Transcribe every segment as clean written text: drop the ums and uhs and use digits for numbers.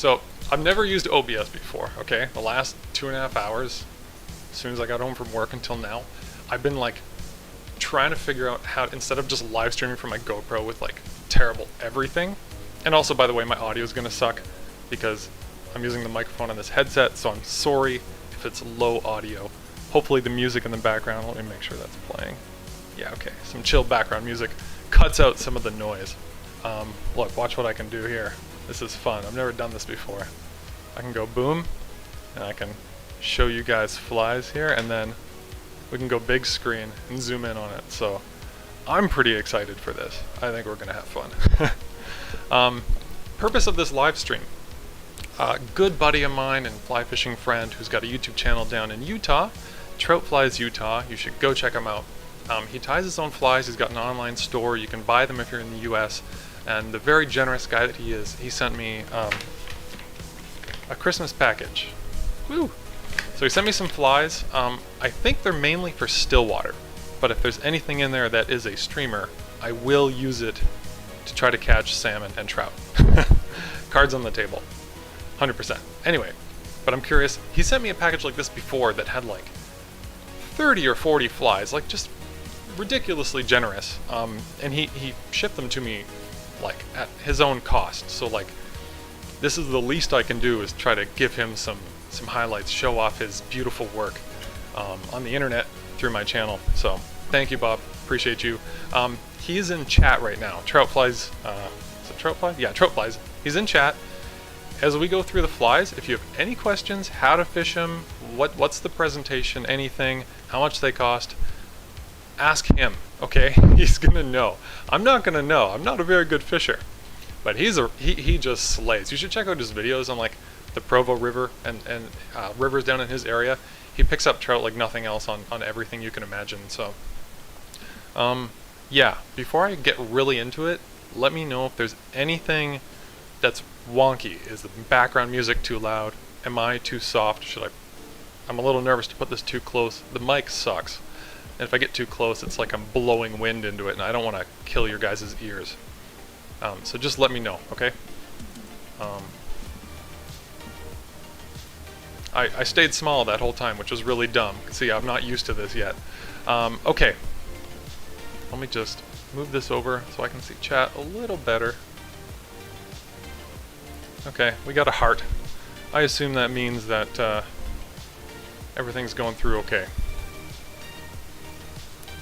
So I've never used OBS before, okay? The last 2.5 hours, as soon as I got home from work until now, I've been like trying to figure out how, instead of just live streaming from my GoPro with like terrible everything, and also by the way my audio is gonna suck because I'm using the microphone on this headset, so I'm sorry if it's low audio. Hopefully the music in the background, let me make sure that's playing. Yeah, okay, some chill background music cuts out some of the noise. Look, watch what I can do here. This is fun. I've never done this before. I can go boom, and I can show you guys flies here, and then we can go big screen and zoom in on it. So I'm pretty excited for this. I think we're gonna have fun. Purpose of this live stream. A good buddy of mine and fly fishing friend who's got a YouTube channel down in Utah, Trout Flies Utah. You should go check him out. He ties his own flies. He's got an online store. You can buy them if you're in the US. And the very generous guy that he is, he sent me a Christmas package. Woo! So he sent me some flies. I think they're mainly for stillwater, but if there's anything in there that is a streamer, I will use it to try to catch salmon and trout. Cards on the table, 100%. Anyway, but I'm curious, he sent me a package like this before that had like 30 or 40 flies, like just ridiculously generous. And he shipped them to me like at his own cost. So like, this is the least I can do is try to give him some highlights, show off his beautiful work on the internet through my channel. So thank you, Bob. Appreciate you. He's in chat right now. Trout Flies. Is it Trout Flies? Yeah, Trout Flies. He's in chat. As we go through the flies, if you have any questions, how to fish them, what's the presentation, anything, how much they cost, ask him. Okay, he's gonna know. I'm not gonna know. I'm not a very good fisher, but he just slays. You should check out his videos on like the Provo River and rivers down in his area. He picks up trout like nothing else on everything you can imagine. So yeah, before I get really into it, let me know if there's anything that's wonky. Is the background music too loud? Am I too soft? I'm a little nervous to put this too close. The mic sucks. And if I get too close, it's like I'm blowing wind into it, and I don't want to kill your guys' ears. So just let me know, okay? I stayed small that whole time, which was really dumb. See, I'm not used to this yet. Okay. Let me just move this over so I can see chat a little better. Okay, we got a heart. I assume that means that everything's going through okay.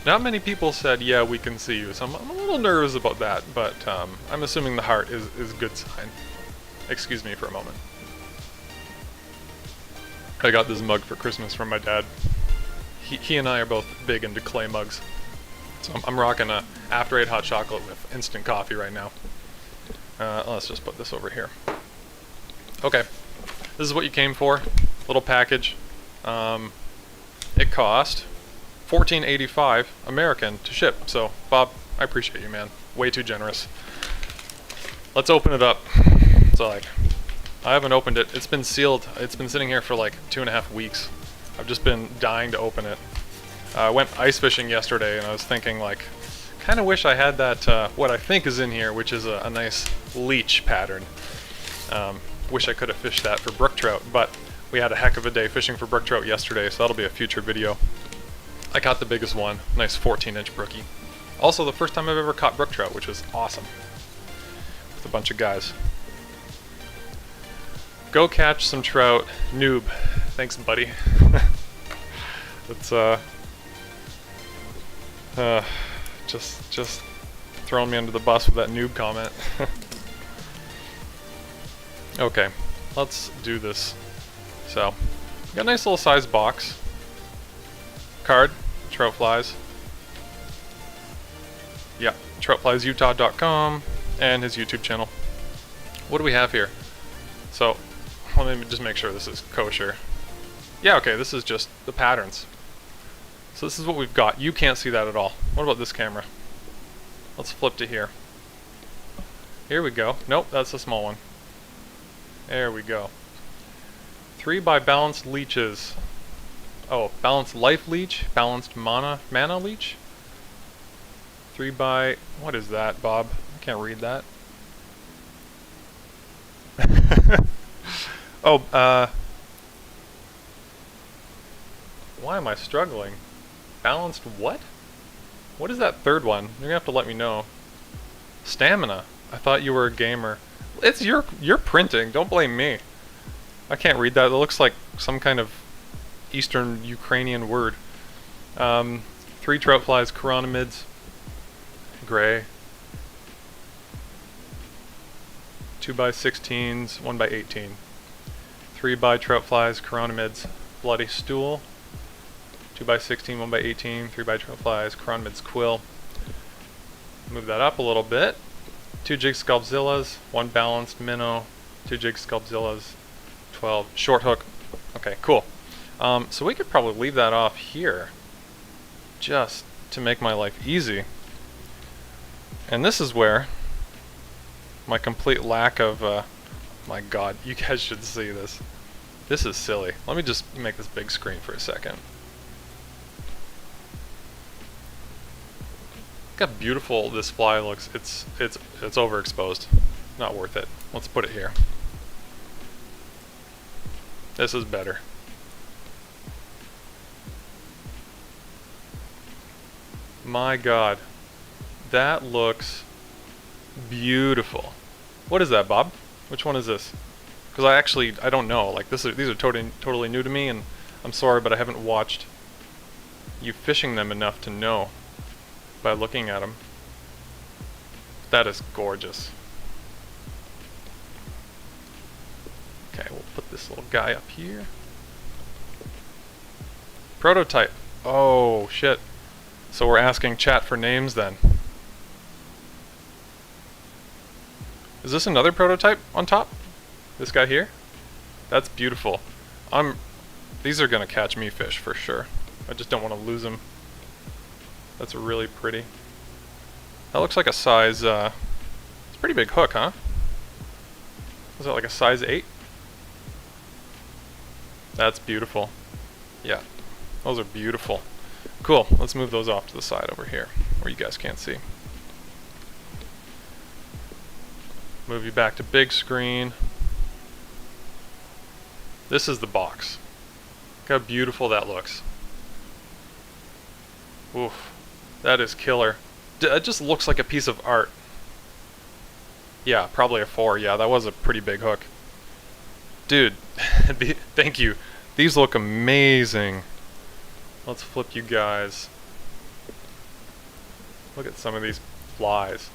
Not many people said, yeah, we can see you, so I'm a little nervous about that, but I'm assuming the heart is a good sign. Excuse me for a moment. I got this mug for Christmas from my dad. He and I are both big into clay mugs. So I'm rocking a After 8 hot chocolate with instant coffee right now. Let's just put this over here. Okay, this is what you came for. Little package. It cost $14.85 American to ship. So Bob, I appreciate you, man. Way too generous. Let's open it up. So like, I haven't opened it. It's been sealed. It's been sitting here for like 2.5 weeks. I've just been dying to open it. I went ice fishing yesterday, and I was thinking like, kind of wish I had that, what I think is in here, which is a nice leech pattern. Wish I could have fished that for brook trout, but we had a heck of a day fishing for brook trout yesterday, so that'll be a future video. I caught the biggest one, nice 14-inch brookie. Also the first time I've ever caught brook trout, which was awesome. With a bunch of guys. Go catch some trout, noob. Thanks, buddy. It's just throwing me under the bus with that noob comment. Okay, let's do this. So, got a nice little size box. Card, Trout Flies. Yeah, troutfliesutah.com and his YouTube channel. What do we have here? So, let me just make sure this is kosher. Yeah, okay, this is just the patterns. So this is what we've got. You can't see that at all. What about this camera? Let's flip to here. Here we go. Nope, that's a small one. There we go. 3 by balanced leeches. Oh, balanced life leech, balanced mana leech. 3 by, what is that, Bob? I can't read that. Oh, why am I struggling? Balanced what? What is that third one? You're gonna have to let me know. Stamina. I thought you were a gamer. It's you're printing. Don't blame me. I can't read that. It looks like some kind of Eastern Ukrainian word. 3 trout flies, chironomids, gray. 2x16s, 1x18. 3 by trout flies, chironomids, bloody stool. 2x16, 1x18, 3 by trout flies, chironomids, quill. Move that up a little bit. 2 jig sculpzillas, 1 balanced minnow, 2 jig sculpzillas, 12 short hook. Okay, cool. So we could probably leave that off here, just to make my life easy. And this is where my complete lack of, my god, you guys should see this. This is silly. Let me just make this big screen for a second. Look how beautiful this fly looks. It's overexposed. Not worth it. Let's put it here. This is better. My god. That looks beautiful. What is that, Bob? Which one is this? Because I don't know. Like these are totally new to me, and I'm sorry, but I haven't watched you fishing them enough to know by looking at them. That is gorgeous. Okay, we'll put this little guy up here. Prototype. Oh, shit. So we're asking chat for names then. Is this another prototype on top? This guy here? That's beautiful. These are gonna catch me fish for sure. I just don't want to lose them. That's really pretty. That looks like a size, it's a pretty big hook, huh? Is that like a size 8? That's beautiful. Yeah, those are beautiful. Cool, let's move those off to the side over here, where you guys can't see. Move you back to big screen. This is the box. Look how beautiful that looks. Oof, that is killer. It just looks like a piece of art. Yeah, probably a 4. Yeah, that was a pretty big hook. Dude, thank you. These look amazing. Let's flip you guys. Look at some of these flies.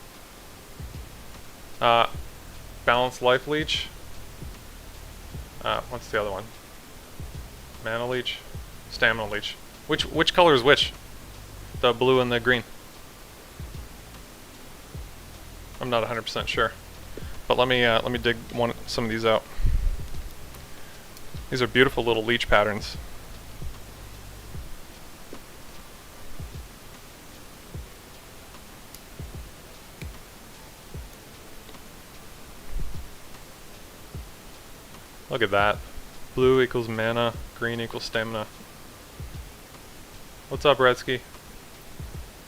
Balanced life leech. What's the other one? Mana leech? Stamina leech. Which color is which? The blue and the green. I'm not 100% sure. But let me dig some of these out. These are beautiful little leech patterns. Look at that. Blue equals mana, green equals stamina. What's up, Redsky?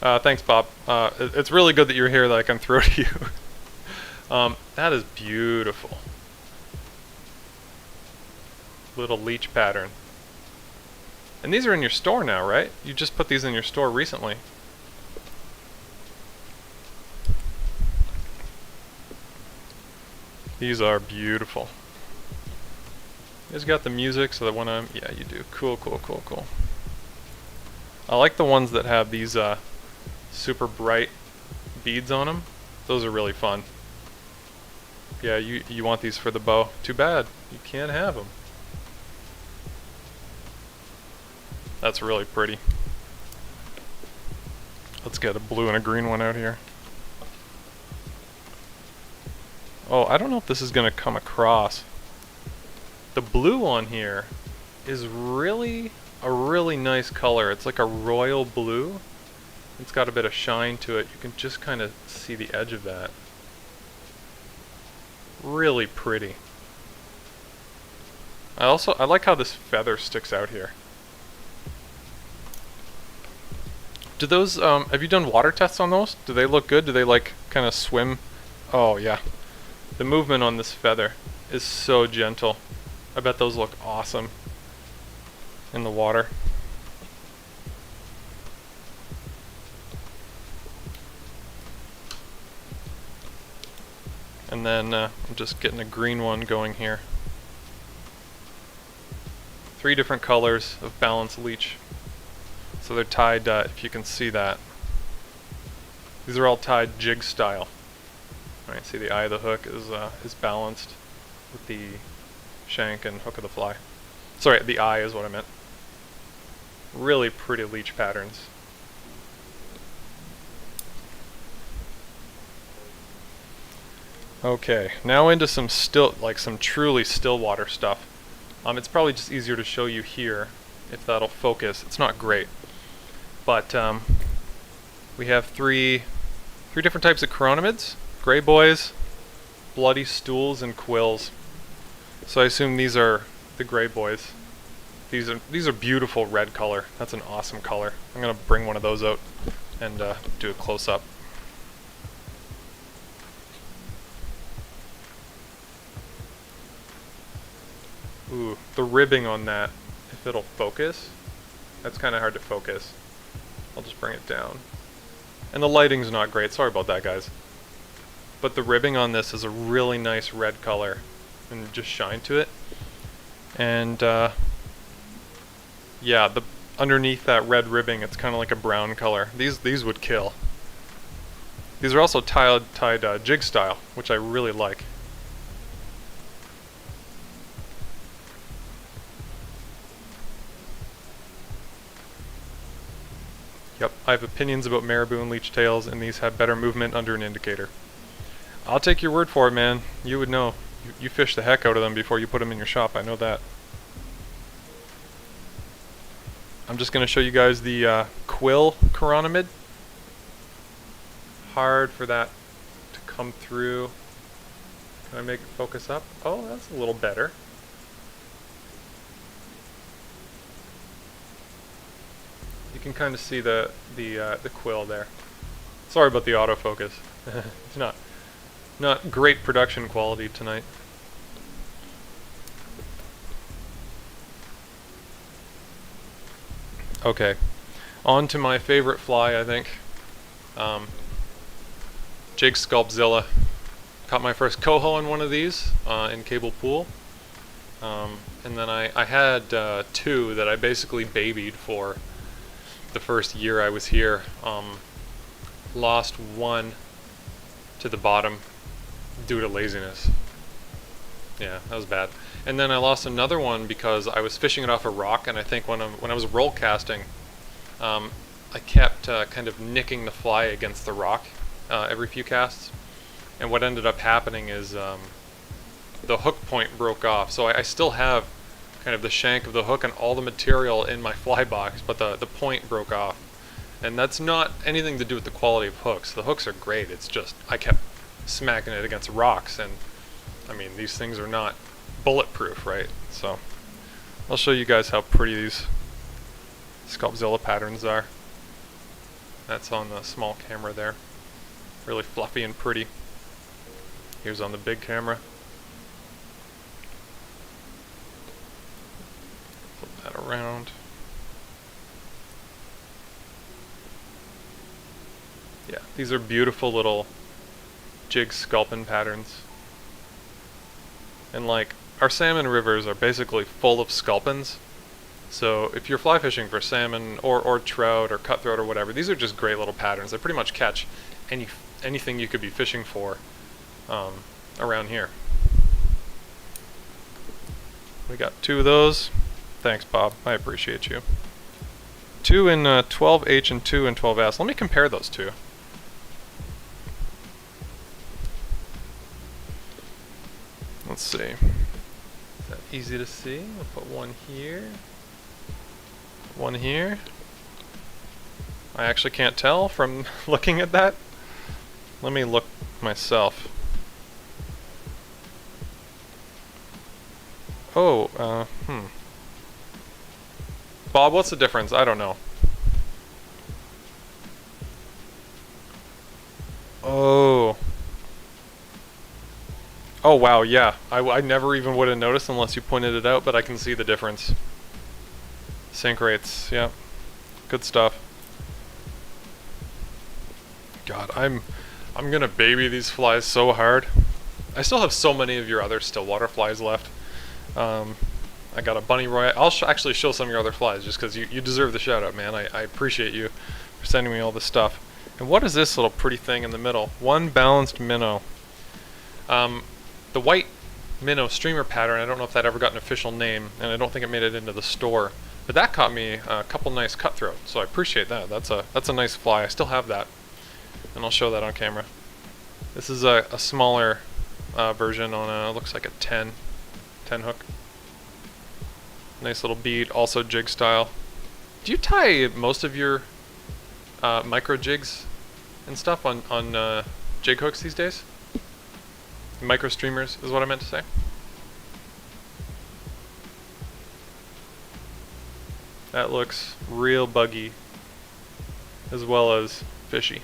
Thanks, Bob. It's really good that you're here that I can throw to you. That is beautiful. Little leech pattern. And these are in your store now, right? You just put these in your store recently. These are beautiful. You guys got the music so that when I'm... Yeah, you do. Cool, cool, cool, cool. I like the ones that have these super bright beads on them. Those are really fun. Yeah, you want these for the bow. Too bad. You can't have them. That's really pretty. Let's get a blue and a green one out here. Oh, I don't know if this is going to come across. The blue on here is really a really nice color. It's like a royal blue. It's got a bit of shine to it. You can just kind of see the edge of that. Really pretty. I like how this feather sticks out here. Do those, have you done water tests on those? Do they look good? Do they like kind of swim? Oh yeah. The movement on this feather is so gentle. I bet those look awesome in the water. And then I'm just getting a green one going here. 3 different colors of balanced leech. So they're tied, if you can see that. These are all tied jig style. Alright, see the eye of the hook is balanced with the shank and hook of the fly. Sorry, the eye is what I meant. Really pretty leech patterns. Okay, now into some some truly still water stuff. It's probably just easier to show you here if that'll focus. It's not great, but we have three different types of chironomids: gray boys, bloody stools, and quills. So I assume these are the gray boys. These are beautiful red color. That's an awesome color. I'm gonna bring one of those out and do a close up. Ooh, the ribbing on that, if it'll focus, that's kind of hard to focus. I'll just bring it down. And the lighting's not great, sorry about that, guys. But the ribbing on this is a really nice red color, and just shine to it. And yeah, underneath that red ribbing, it's kind of like a brown color. These would kill. These are also tied jig style, which I really like. Yep, I have opinions about marabou and leech tails, and these have better movement under an indicator. I'll take your word for it, man. You would know. You fish the heck out of them before you put them in your shop, I know that. I'm just going to show you guys the quill chironomid. Hard for that to come through. Can I make it focus up? Oh, that's a little better. You can kind of see the quill there. Sorry about the autofocus. It's not great production quality tonight. Okay, on to my favorite fly, I think. Jig Sculpzilla. Caught my first coho on one of these in Cable Pool. And then I had 2 that I basically babied for the first year I was here. Lost one to the bottom due to laziness. Yeah, that was bad. And then I lost another one because I was fishing it off a rock, and I think when I was roll casting, I kept kind of nicking the fly against the rock every few casts. And what ended up happening is the hook point broke off. So I still have kind of the shank of the hook and all the material in my fly box, but the point broke off. And that's not anything to do with the quality of hooks. The hooks are great, it's just I kept smacking it against rocks, and I mean, these things are not bulletproof, right? So I'll show you guys how pretty these Sculpzilla patterns are. That's on the small camera there. Really fluffy and pretty. Here's on the big camera. Flip that around. Yeah, these are beautiful little jig sculpin patterns. And like, our salmon rivers are basically full of sculpins. So if you're fly fishing for salmon or trout or cutthroat or whatever, these are just great little patterns. They pretty much catch anything you could be fishing for around here. We got 2 of those. Thanks, Bob. I appreciate you. 2 in 12H and 2 in 12S. Let me compare those two. Let's see. Is that easy to see? We'll put one here. One here. I actually can't tell from looking at that. Let me look myself. Oh, Bob, what's the difference? I don't know. Oh. Oh wow, yeah. I never even would have noticed unless you pointed it out, but I can see the difference. Sink rates, yeah. Good stuff. God, I'm gonna baby these flies so hard. I still have so many of your other stillwater flies left. I got a bunny roy. I'll actually show some of your other flies just because you deserve the shout out, man. I appreciate you for sending me all this stuff. And what is this little pretty thing in the middle? One balanced minnow. The white minnow streamer pattern, I don't know if that ever got an official name, and I don't think it made it into the store. But that caught me a couple nice cutthroats, so I appreciate that. That's a nice fly. I still have that, and I'll show that on camera. This is a smaller version on a, looks like a 10 hook. Nice little bead, also jig style. Do you tie most of your micro jigs and stuff on jig hooks these days? Micro streamers is what I meant to say. That looks real buggy as well as fishy.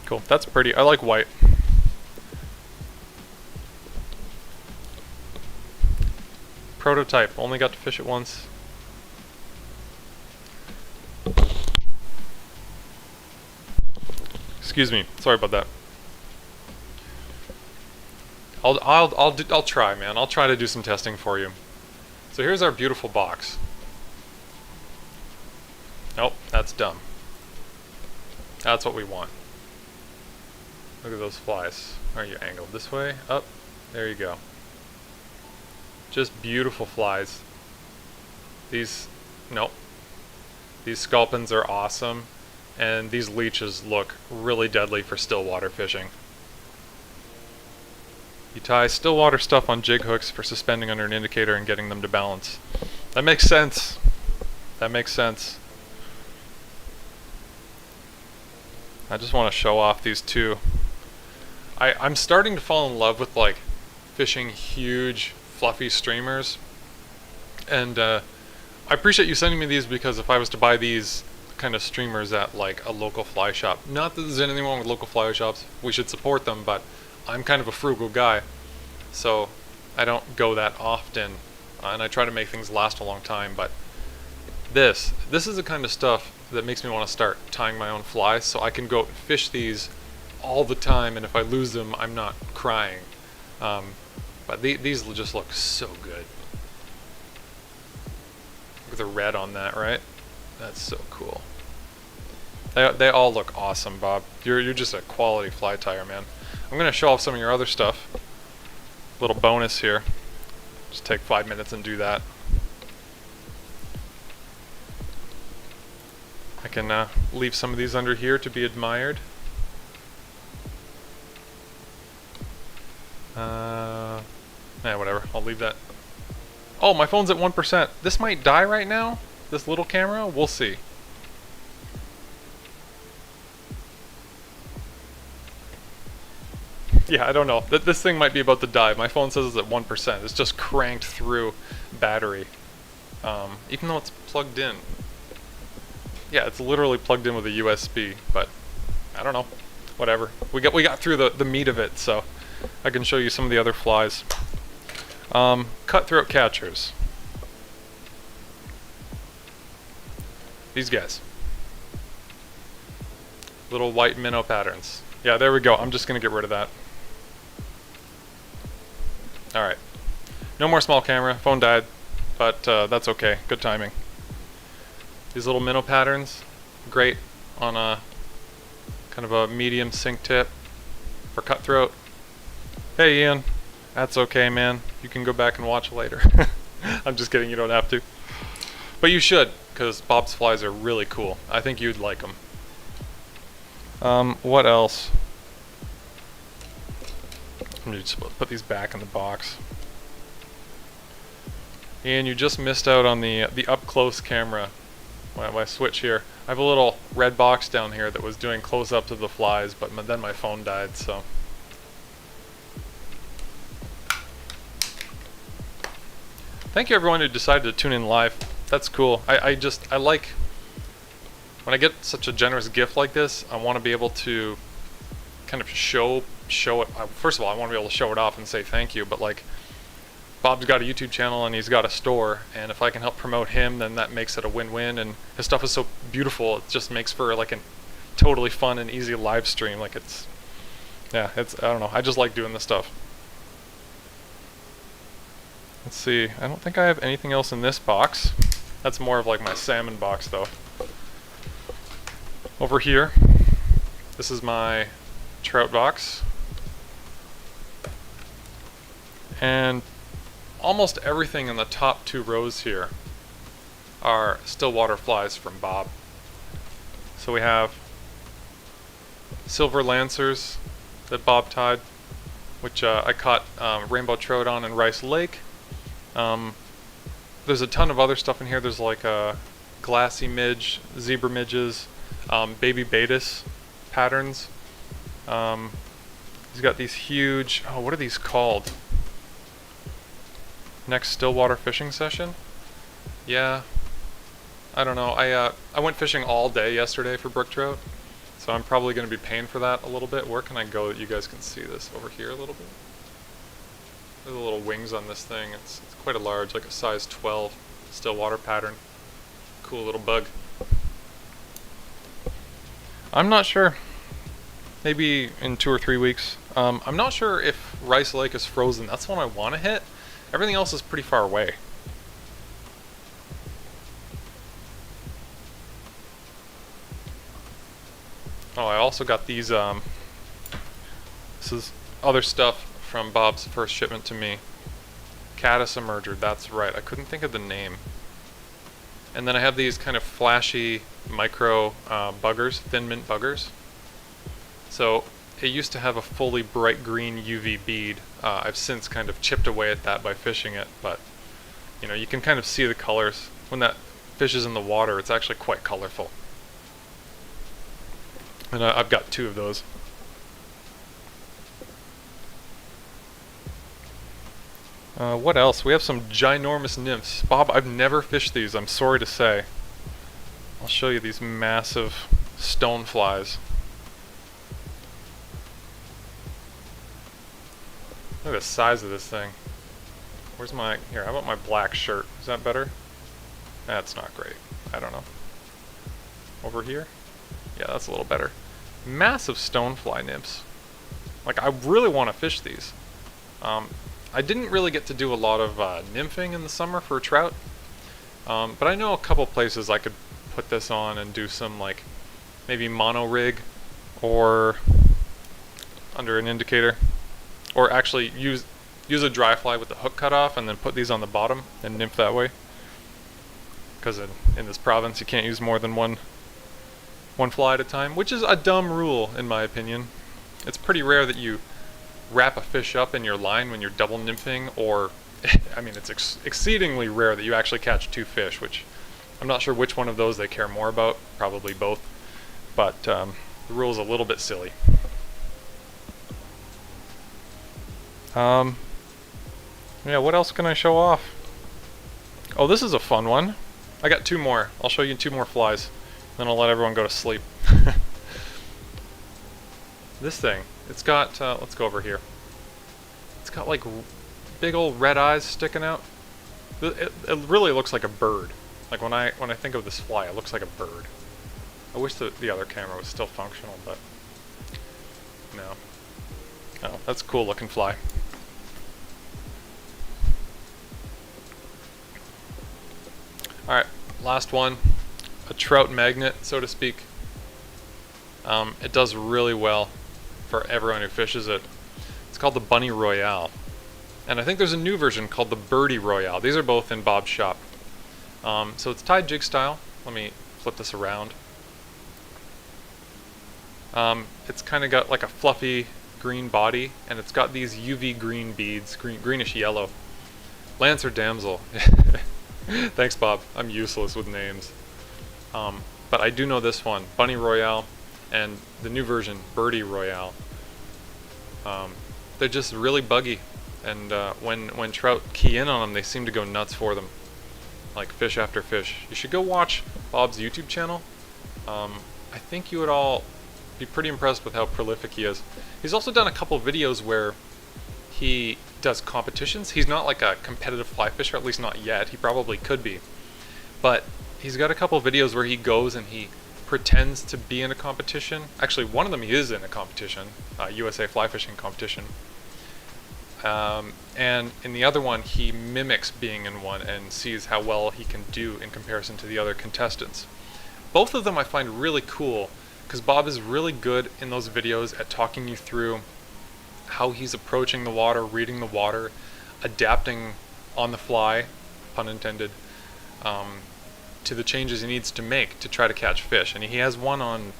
Cool, that's pretty. I like white. Prototype, only got to fish it once. Excuse me, sorry about that. I'll try, man. I'll try to do some testing for you. So here's our beautiful box. Nope, that's dumb. That's what we want. Look at those flies. Are you angled this way? Up. There you go. Just beautiful flies. These, nope. These sculpins are awesome, and these leeches look really deadly for stillwater fishing. You tie stillwater stuff on jig hooks for suspending under an indicator and getting them to balance. That makes sense. That makes sense. I just want to show off these two. I'm starting to fall in love with like fishing huge fluffy streamers, and I appreciate you sending me these, because if I was to buy these kind of streamers at like a local fly shop, not that there's anything wrong with local fly shops, we should support them, but I'm kind of a frugal guy, so I don't go that often, and I try to make things last a long time. But this is the kind of stuff that makes me want to start tying my own flies, so I can go fish these all the time, and if I lose them, I'm not crying. But these will just look so good. Look at the red on that, right? That's so cool. They all look awesome, Bob. You're just a quality fly tyer, man. I'm gonna show off some of your other stuff. Little bonus here. Just take 5 minutes and do that. I can leave some of these under here to be admired. Whatever. I'll leave that. Oh, my phone's at 1%. This might die right now. This little camera. We'll see. Yeah, I don't know. This thing might be about to die. My phone says it's at 1%. It's just cranked through battery. Even though it's plugged in. Yeah, it's literally plugged in with a USB, but I don't know. Whatever. We got through the meat of it, so I can show you some of the other flies. Cutthroat catchers. These guys. Little white minnow patterns. Yeah, there we go. I'm just gonna get rid of that. Alright. No more small camera. Phone died. But that's okay. Good timing. These little minnow patterns. Great on a kind of a medium sink tip for cutthroat. Hey Ian. That's okay, man. You can go back and watch later. I'm just kidding. You don't have to. But you should, because Bob's flies are really cool. I think you'd like them. What else? Let me just put these back in the box. And you just missed out on the up close camera. When I switch here, I have a little red box down here that was doing close-ups of the flies, but then my phone died, so. Thank you everyone who decided to tune in live. That's cool. I like, when I get such a generous gift like this, I want to be able to kind of show show it. First of all, I want to be able to show it off and say thank you, but like, Bob's got a YouTube channel and he's got a store, and if I can help promote him, then that makes it a win-win, and his stuff is so beautiful, it just makes for like a totally fun and easy live stream. Like I don't know, I just like doing this stuff. Let's see, I don't think I have anything else in this box. That's more of like my salmon box though. Over here, this is my trout box. And almost everything in the top 2 rows here are stillwater flies from Bob. So we have silver lancers that Bob tied, which I caught rainbow trout on in Rice Lake. There's a ton of other stuff in here. There's like a glassy midge, zebra midges, baby betas patterns. He's got these huge, oh, what are these called? Next stillwater fishing session? Yeah, I don't know. I went fishing all day yesterday for brook trout, so I'm probably going to be paying for that a little bit. Where can I go that you guys can see this? Over here a little bit? There's the little wings on this thing. It's quite a large, like a size 12 stillwater pattern. Cool little bug. I'm not sure. Maybe in 2 or 3 weeks. I'm not sure if Rice Lake is frozen. That's the one I want to hit. Everything else is pretty far away. Oh, I also got these, this is other stuff from Bob's first shipment to me. Caddis emerger, that's right. I couldn't think of the name. And then I have these kind of flashy micro buggers, thin mint buggers. So it used to have a fully bright green UV bead. I've since kind of chipped away at that by fishing it, but you know, you can kind of see the colors. When that fish is in the water, it's actually quite colorful. And I've got 2 of those. What else? We have some ginormous nymphs. Bob, I've never fished these, I'm sorry to say. I'll show you these massive stoneflies. Look at the size of this thing. Where's my... Here, how about my black shirt? Is that better? That's not great. I don't know. Over here? Yeah, that's a little better. Massive stonefly nymphs. Like, I really want to fish these. I didn't really get to do a lot of nymphing in the summer for trout. But I know a couple places I could put this on and do some, like, maybe mono rig or under an indicator. Or actually use a dry fly with the hook cut off and then put these on the bottom and nymph that way. Because in this province you can't use more than one fly at a time, which is a dumb rule in my opinion. It's pretty rare that you wrap a fish up in your line when you're double nymphing, or I mean, it's exceedingly rare that you actually catch 2 fish, which I'm not sure which one of those they care more about, probably both, but the rule is a little bit silly. Yeah, what else can I show off? Oh, this is a fun one. I got 2 more. I'll show you 2 more flies. Then I'll let everyone go to sleep. This thing. It's got, let's go over here. It's got like big old red eyes sticking out. It really looks like a bird. Like when I think of this fly, it looks like a bird. I wish the other camera was still functional, but no. Oh, that's a cool looking fly. Alright, last one. A trout magnet, so to speak. It does really well for everyone who fishes it. It's called the Bunny Royale. And I think there's a new version called the Birdie Royale. These are both in Bob's shop. So it's tied jig style. Let me flip this around. It's kind of got like a fluffy green body, and it's got these UV green beads, greenish yellow. Lancer Damsel. Thanks, Bob. I'm useless with names. But I do know this one, Bunny Royale, and the new version, Birdie Royale. They're just really buggy, and when trout key in on them, they seem to go nuts for them, like fish after fish. You should go watch Bob's YouTube channel. I think you would all be pretty impressed with how prolific he is. He's also done a couple videos where he does competitions. He's not like a competitive fly fisher, at least not yet. He probably could be. But he's got a couple videos where he goes and he pretends to be in a competition. Actually, one of them he is in a competition, USA fly fishing competition. And in the other one, he mimics being in one and sees how well he can do in comparison to the other contestants. Both of them I find really cool because Bob is really good in those videos at talking you through how he's approaching the water, reading the water, adapting on the fly, pun intended, to the changes he needs to make to try to catch fish. And he has one on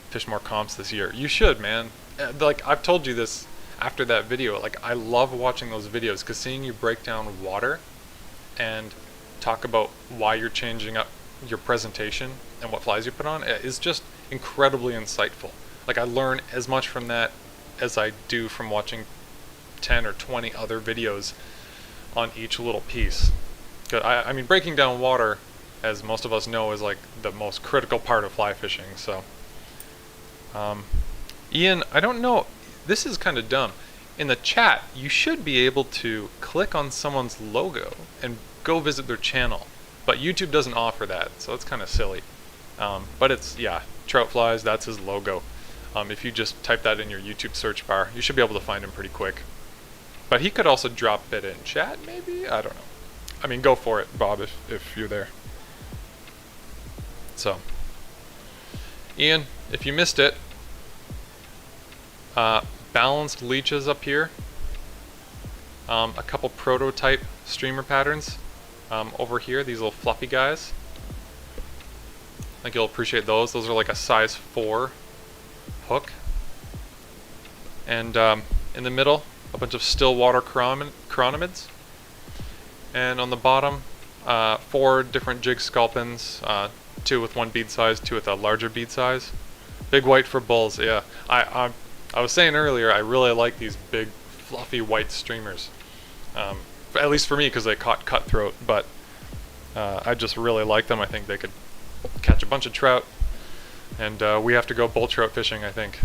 Fish More Comps this year. You should, man. Like, I've told you this after that video. Like, I love watching those videos because seeing you break down water and talk about why you're changing up your presentation and what flies you put on is just incredibly insightful. Like, I learn as much from that as I do from watching 10 or 20 other videos on each little piece. I mean, breaking down water, as most of us know, is like the most critical part of fly fishing. So, Ian, I don't know, this is kind of dumb. In the chat, you should be able to click on someone's logo and go visit their channel, but YouTube doesn't offer that, so it's kind of silly. But it's, yeah, Trout Flies, that's his logo. If you just type that in your YouTube search bar, you should be able to find him pretty quick. But he could also drop it in chat, maybe? I don't know. I mean, go for it, Bob, if you're there. So, Ian, if you missed it, balanced leeches up here, a couple prototype streamer patterns over here, these little fluffy guys. I think you'll appreciate those. Those are like a size 4 hook. And in the middle, a bunch of stillwater chironomids. And on the bottom, 4 different jig sculpins, 2 with 1 bead size, 2 with a larger bead size. Big white for bulls, yeah. I was saying earlier, I really like these big, fluffy white streamers. At least for me, because they caught cutthroat, but I just really like them. I think they could catch a bunch of trout, and we have to go bull trout fishing, I think.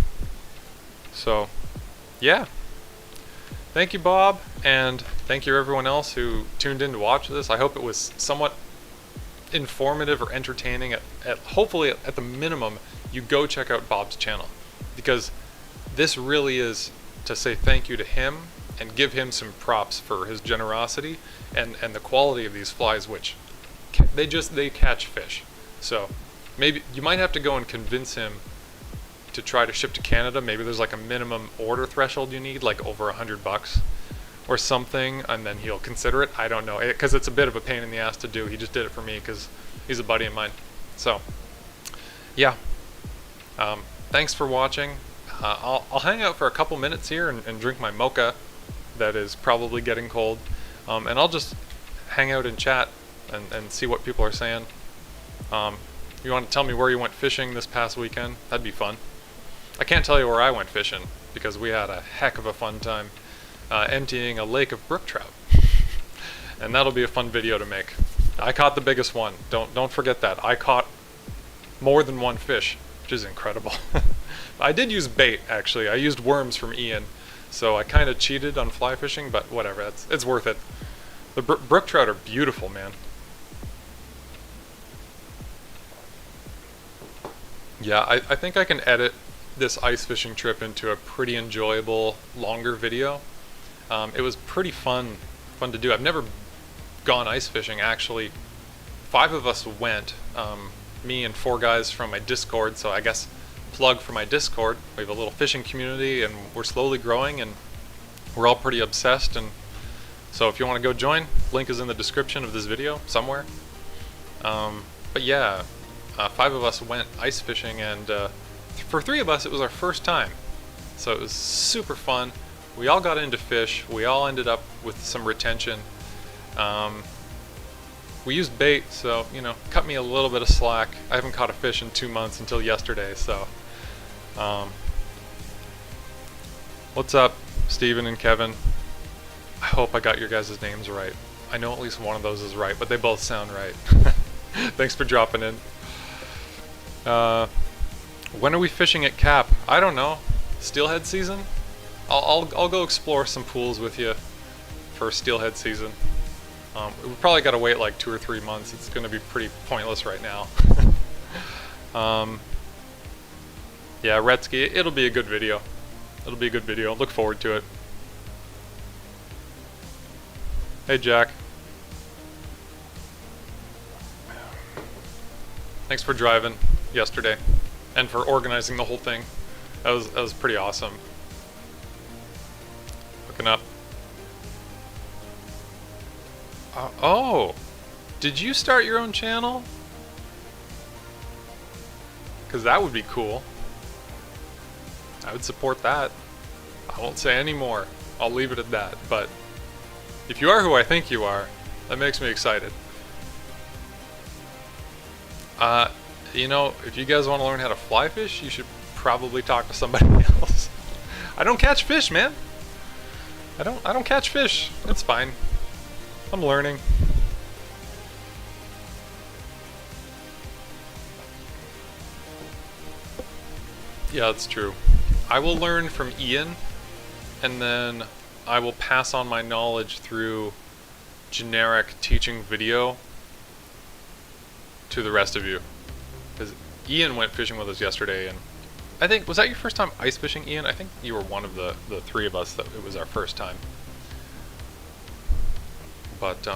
So, yeah. Thank you, Bob, and thank you everyone else who tuned in to watch this. I hope it was somewhat informative or entertaining. Hopefully, at the minimum, you go check out Bob's channel, because this really is to say thank you to him and give him some props for his generosity and the quality of these flies, which they catch fish. So maybe you might have to go and convince him to try to ship to Canada. Maybe there's like a minimum order threshold you need, like over $100 or something, and then he'll consider it. I don't know, because it's a bit of a pain in the ass to do. He just did it for me because he's a buddy of mine. So yeah, thanks for watching. I'll hang out for a couple minutes here and drink my mocha that is probably getting cold, and I'll just hang out and chat and see what people are saying. You want to tell me where you went fishing this past weekend? That'd be fun. I can't tell you where I went fishing because we had a heck of a fun time emptying a lake of brook trout. And that'll be a fun video to make. I caught the biggest one. Don't forget that. I caught more than 1 fish, which is incredible. I did use bait, actually. I used worms from Ian, so I kind of cheated on fly fishing, but whatever. It's worth it. The brook trout are beautiful, man. Yeah, I think I can edit this ice fishing trip into a pretty enjoyable, longer video. It was pretty fun to do. I've never gone ice fishing, actually. 5 of us went, me and 4 guys from my Discord, so I guess plug for my Discord. We have a little fishing community, and we're slowly growing, and we're all pretty obsessed, and so if you want to go join, link is in the description of this video somewhere. But yeah, 5 of us went ice fishing, and for 3 of us it was our first time, so it was super fun. We all got into fish. We all ended up with some retention. We used bait, so you know, cut me a little bit of slack. I haven't caught a fish in 2 months until yesterday, so what's up, Steven and Kevin? I hope I got your guys' names right. I know at least one of those is right, but they both sound right. Thanks for dropping in. When are we fishing at Cap? I don't know. Steelhead season? I'll go explore some pools with you for Steelhead season. We probably got to wait like 2 or 3 months. It's going to be pretty pointless right now. Yeah, Retsky, it'll be a good video. It'll be a good video. Look forward to it. Hey, Jack. Thanks for driving yesterday and for organizing the whole thing. That was pretty awesome. Looking up. Oh, did you start your own channel? Because that would be cool. I would support that. I won't say any more. I'll leave it at that. But if you are who I think you are, that makes me excited. You know, if you guys want to learn how to fly fish, you should probably talk to somebody else. I don't catch fish, man. I don't catch fish. It's fine. I'm learning. Yeah, that's true. I will learn from Ian, and then I will pass on my knowledge through generic teaching video to the rest of you. Because Ian went fishing with us yesterday, and I think, was that your first time ice fishing, Ian? I think you were one of the 3 of us that it was our first time. But,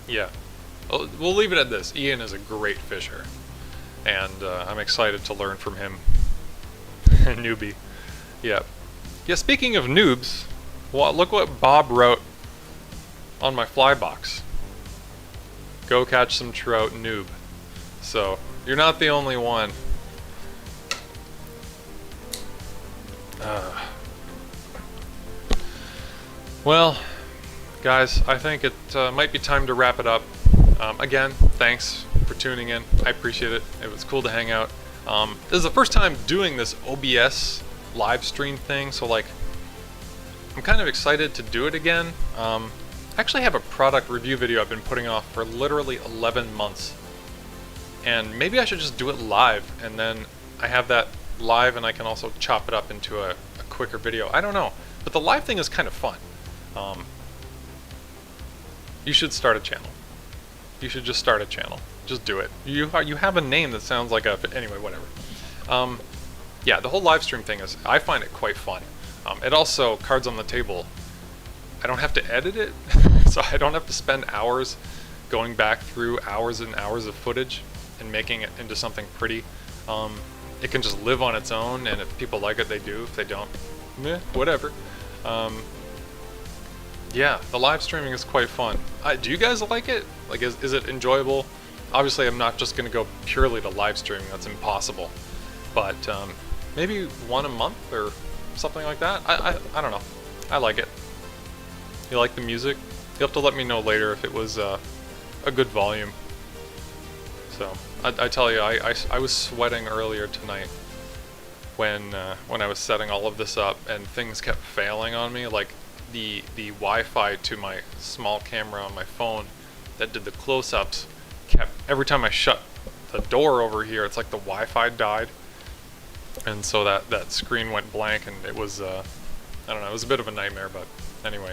yeah. We'll leave it at this. Ian is a great fisher, and I'm excited to learn from him. Newbie. Yeah. Yeah, speaking of noobs, well, look what Bob wrote on my fly box. Go catch some trout, noob. So, you're not the only one. Well, guys, I think it might be time to wrap it up. Again, thanks for tuning in. I appreciate it. It was cool to hang out. This is the first time doing this OBS live stream thing, so like, I'm kind of excited to do it again. I actually have a product review video I've been putting off for literally 11 months. And maybe I should just do it live, and then I have that live and I can also chop it up into a quicker video. I don't know, but the live thing is kind of fun. You should start a channel. You should just start a channel. Just do it. You have a name that sounds like a... Anyway, whatever. Yeah, the whole live stream thing is... I find it quite fun. It also, cards on the table, I don't have to edit it, so I don't have to spend hours going back through hours and hours of footage and making it into something pretty. It can just live on its own, and if people like it, they do. If they don't, meh, whatever. Yeah, the live streaming is quite fun. Do you guys like it? Like, is it enjoyable? Obviously, I'm not just going to go purely to live streaming. That's impossible. But maybe one a month or something like that. I don't know. I like it. You like the music? You'll have to let me know later if it was a good volume. So I tell you, I was sweating earlier tonight when I was setting all of this up, and things kept failing on me. Like the Wi-Fi to my small camera on my phone that did the close-ups kept, every time I shut the door over here, it's like the Wi-Fi died, and so that screen went blank, and it was I don't know, it was a bit of a nightmare. But anyway,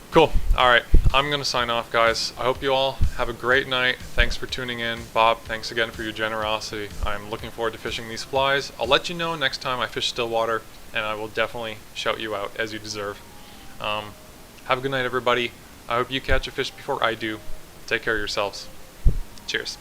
cool. Alright, I'm gonna sign off, guys. I hope you all have a great night. Thanks for tuning in. Bob, thanks again for your generosity. I'm looking forward to fishing these flies. I'll let you know next time I fish Stillwater, and I will definitely shout you out as you deserve. Have a good night, everybody. I hope you catch a fish before I do. Take care of yourselves. Cheers.